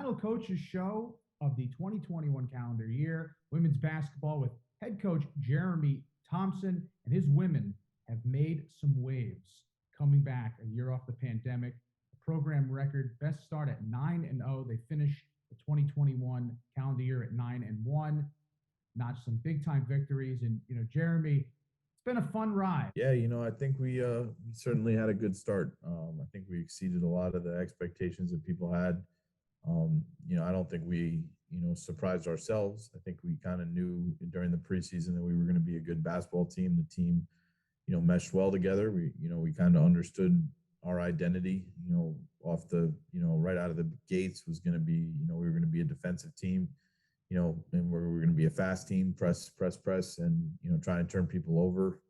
final coaches show of the 2021 calendar year. Women's basketball with head coach Jeremy Thompson and his women have made some waves coming back a year off the pandemic. A program record best start at 9-0. They finish the 2021 calendar year at 9-1. Notched some big time victories. And, Jeremy, it's been a fun ride. Yeah, I think we certainly had a good start. I think we exceeded a lot of the expectations that people had. I don't think we, surprised ourselves. I think we kind of knew during the preseason that we were going to be a good basketball team. The team, meshed well together. We kind of understood our identity, off the, right out of the gates was going to be, we were going to be a defensive team, and we're going to be a fast team, press, and, try and turn people over.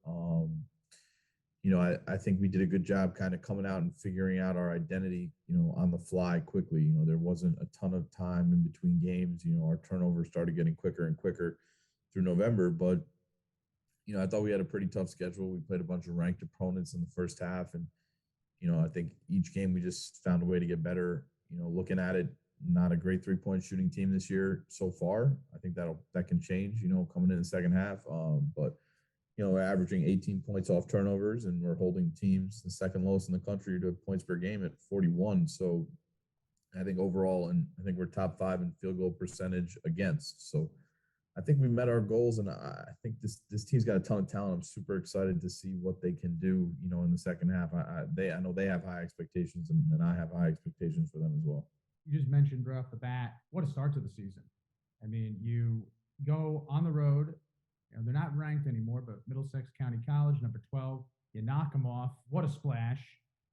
I think we did a good job kind of coming out and figuring out our identity, on the fly quickly. There wasn't a ton of time in between games. Our turnovers started getting quicker and quicker through November. But, I thought we had a pretty tough schedule. We played a bunch of ranked opponents in the first half. And, I think each game we just found a way to get better. Looking at it, not a great three-point shooting team this year so far. I think that can change, coming in the second half. But we're averaging 18 points off turnovers, and we're holding teams the second lowest in the country to points per game at 41. So I think overall, and I think we're top 5 in field goal percentage against. So I think we met our goals, and I think this team's got a ton of talent. I'm super excited to see what they can do, in the second half. I know they have high expectations, and I have high expectations for them as well. You just mentioned right off the bat, what a start to the season. I mean, you go on the road. They're not ranked anymore, but Middlesex County College, number 12, you knock them off. What a splash.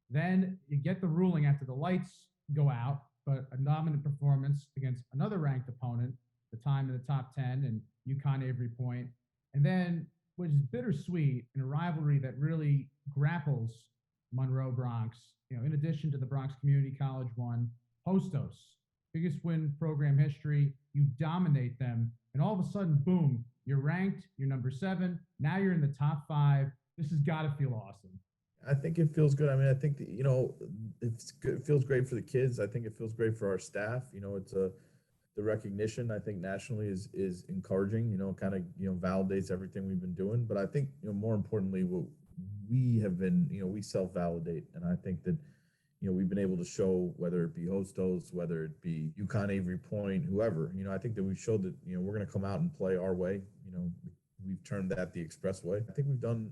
Then you get the ruling after the lights go out, but a dominant performance against another ranked opponent, the time in the top 10, and UConn Avery Point. And then, which is bittersweet, in a rivalry that really grapples Monroe Bronx, in addition to the Bronx Community College one, Hostos, biggest win program history. You dominate them, and all of a sudden, boom, you're ranked, you're number 7. Now you're in the top 5. This has got to feel awesome. I think it feels good. I mean, I think that, it's good. It feels great for the kids. I think it feels great for our staff. It's the recognition, I think, nationally is encouraging, kind of, validates everything we've been doing. But I think, more importantly, what we have been, we self-validate. And I think that, we've been able to show, whether it be Hostos, whether it be UConn Avery Point, whoever, I think that we've showed that, we're going to come out and play our way. We've termed that the expressway. I think we've done,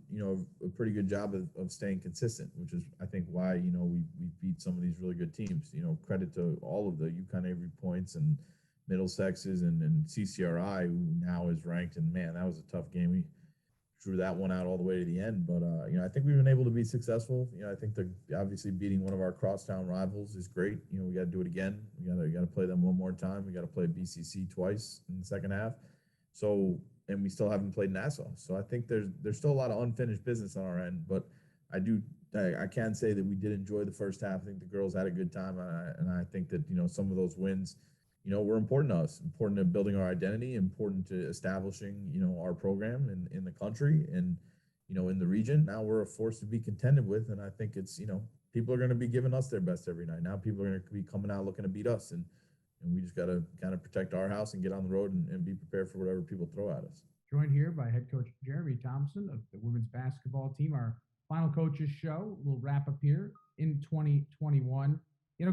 a pretty good job of staying consistent, which is, I think, why, we beat some of these really good teams. Credit to all of the UConn Avery Points and Middlesexes and CCRI, who now is ranked. And, man, that was a tough game. We drew that one out all the way to the end. But, I think we've been able to be successful. I think obviously beating one of our crosstown rivals is great. We got to do it again. We got to play them one more time. We got to play BCC twice in the second half. So, and we still haven't played Nassau. So I think there's still a lot of unfinished business on our end. But I can say that we did enjoy the first half. I think the girls had a good time. And I think that, some of those wins, were important to us, important to building our identity, important to establishing, our program in the country and, in the region. Now we're a force to be contended with. And I think it's, people are going to be giving us their best every night. Now people are going to be coming out looking to beat us. And we just got to kind of protect our house and get on the road and be prepared for whatever people throw at us. Joined here by head coach Jeremy Thompson of the women's basketball team. Our final coaches show. We'll wrap up here in 2021.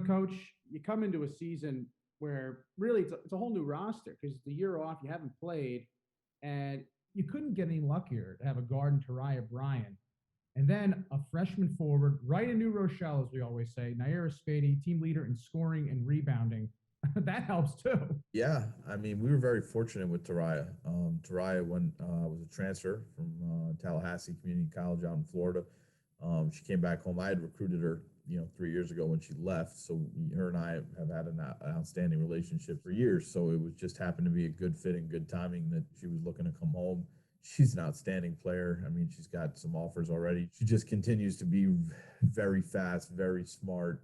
Coach, you come into a season where really it's a whole new roster because the year off you haven't played, and you couldn't get any luckier to have a guard in Tariah Bryan. And then a freshman forward, right in New Rochelle, as we always say, Naira Spady, team leader in scoring and rebounding. That helps too. Yeah, I mean, we were very fortunate with Tariah. Tariah was a transfer from Tallahassee Community College out in Florida. She came back home. I had recruited her, 3 years ago when she left. So her and I have had an outstanding relationship for years. So it was just happened to be a good fit and good timing that she was looking to come home. She's an outstanding player. I mean, she's got some offers already. She just continues to be very fast, very smart,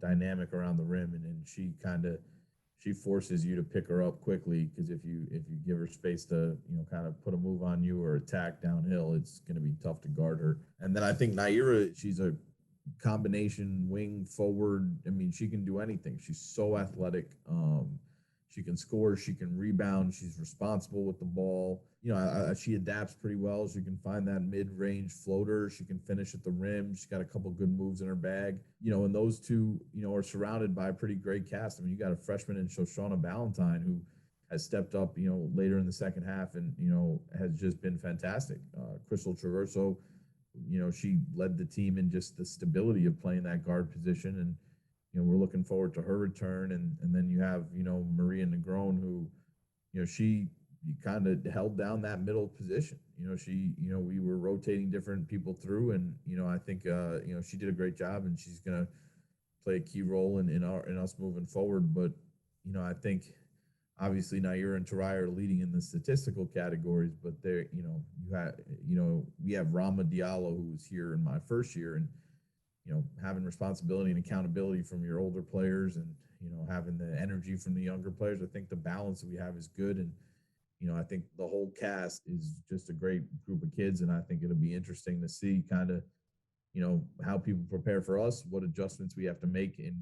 dynamic around the rim. And she forces you to pick her up quickly, because if you give her space to, kind of put a move on you or attack downhill, it's going to be tough to guard her. And then I think Naira, she's a combination wing forward. I mean, she can do anything. She's so athletic. She can score. She can rebound. She's responsible with the ball. She adapts pretty well. She can find that mid-range floater. She can finish at the rim. She's got a couple good moves in her bag. And those two, are surrounded by a pretty great cast. I mean, you got a freshman in Shoshana Ballantyne who has stepped up, later in the second half and, has just been fantastic. Crystal Traverso, she led the team in just the stability of playing that guard position. And, we're looking forward to her return. And then you have, Maria Negron, who, she kind of held down that middle position. We were rotating different people through, and, I think, she did a great job, and she's going to play a key role in us moving forward. But, I think obviously Naira and Tarai are leading in the statistical categories, but they're, we have Rama Diallo, who was here in my first year, and, having responsibility and accountability from your older players and, having the energy from the younger players. I think the balance that we have is good. And, I think the whole cast is just a great group of kids. And I think it'll be interesting to see kind of, how people prepare for us, what adjustments we have to make in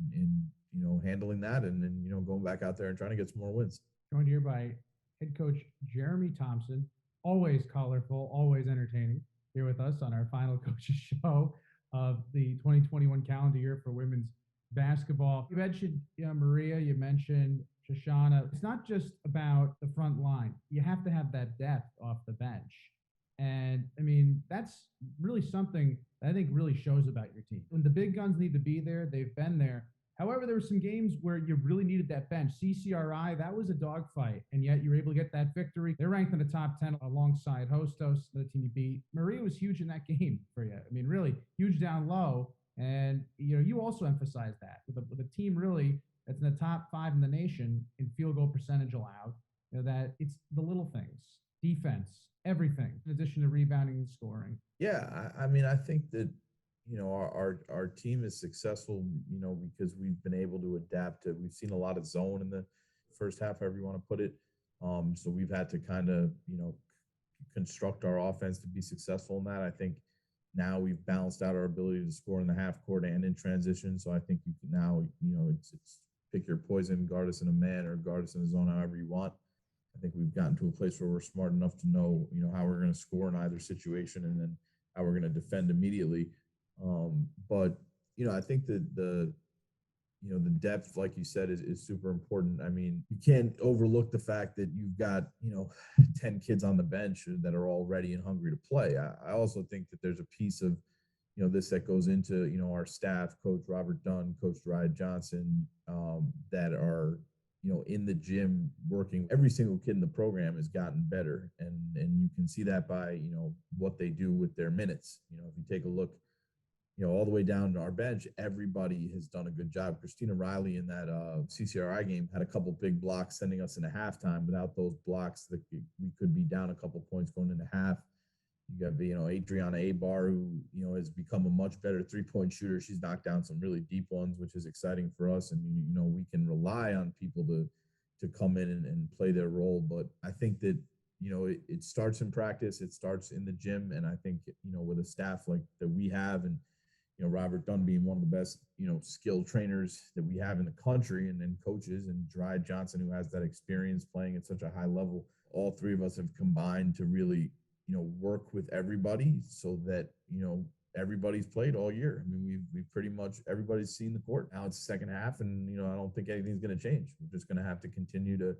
handling that. And then, going back out there and trying to get some more wins. Joined here by head coach Jeremy Thompson, always colorful, always entertaining, here with us on our final coaches show of the 2021 calendar year for women's basketball. You mentioned Maria, you mentioned Shoshana. It's not just about the front line. You have to have that depth off the bench. And I mean, that's really something that I think really shows about your team. When the big guns need to be there, they've been there. However, there were some games where you really needed that bench. CCRI, that was a dogfight, and yet you were able to get that victory. They're ranked in the top 10 alongside Hostos, the team you beat. Maria was huge in that game for you. I mean, really huge down low. And, you also emphasize that with a team really that's in the top 5 in the nation in field goal percentage allowed, that it's the little things, defense, everything, in addition to rebounding and scoring. Yeah, I mean, I think that, our team is successful, because we've been able to adapt to. We've seen a lot of zone in the first half, however you want to put it. So we've had to kind of, construct our offense to be successful in that. I think now we've balanced out our ability to score in the half court and in transition. So I think you can now, it's pick your poison, guard us in a man or guard us in a zone, however you want. I think we've gotten to a place where we're smart enough to know, how we're going to score in either situation and then how we're going to defend immediately. But, I think that the depth, like you said, is super important. I mean, you can't overlook the fact that you've got, 10 kids on the bench that are all ready and hungry to play. I also think that there's a piece of, this that goes into, our staff, Coach Robert Dunn, Coach Ryan Johnson, that are, in the gym working. Every single kid in the program has gotten better. And you can see that by, what they do with their minutes. If you take a look, all the way down to our bench, everybody has done a good job. Christina Riley in that CCRI game had a couple big blocks sending us into halftime. Without those blocks, we could be down a couple points going into half. You got, Adriana Abar, who, has become a much better three-point shooter. She's knocked down some really deep ones, which is exciting for us. And, we can rely on people to come in and play their role. But I think that, it starts in practice. It starts in the gym. And I think, with a staff like that we have, and, Robert Dunn being one of the best, skilled trainers that we have in the country, and then coaches, and Dry Johnson, who has that experience playing at such a high level. All three of us have combined to really, work with everybody so that, everybody's played all year. I mean, we've pretty much, everybody's seen the court. Now it's the second half, and, I don't think anything's going to change. We're just going to have to continue to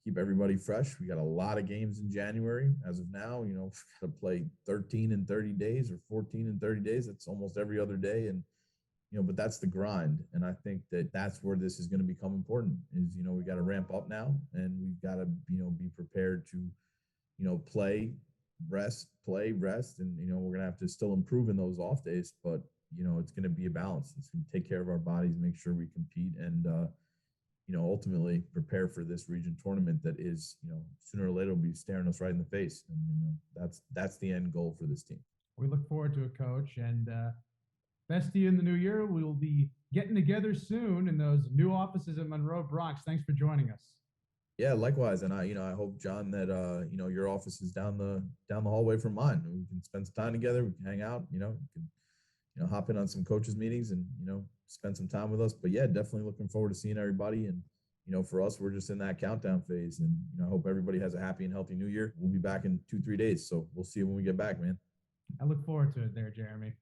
keep everybody fresh. We got a lot of games in January as of now. We've got to play 13 in 30 days or 14 in 30 days. That's almost every other day. And, but that's the grind. And I think that that's where this is going to become important is, we got to ramp up now, and we've got to, be prepared to, play, rest. And, we're going to have to still improve in those off days, but, it's going to be a balance. It's going to take care of our bodies, make sure we compete, and, ultimately prepare for this region tournament that is, sooner or later will be staring us right in the face. And, that's the end goal for this team. We look forward to it, Coach, and best to you in the new year. We will be getting together soon in those new offices at Monroe Bronx. Thanks for joining us. Yeah, likewise. And I hope, John, that, your office is down the hallway from mine. We can spend some time together. We can hang out, we can, hop in on some coaches meetings and, spend some time with us. But yeah, definitely looking forward to seeing everybody. And, for us, we're just in that countdown phase. And, I hope everybody has a happy and healthy new year. We'll be back in 2, 3 days. So we'll see you when we get back, man. I look forward to it there, Jeremy.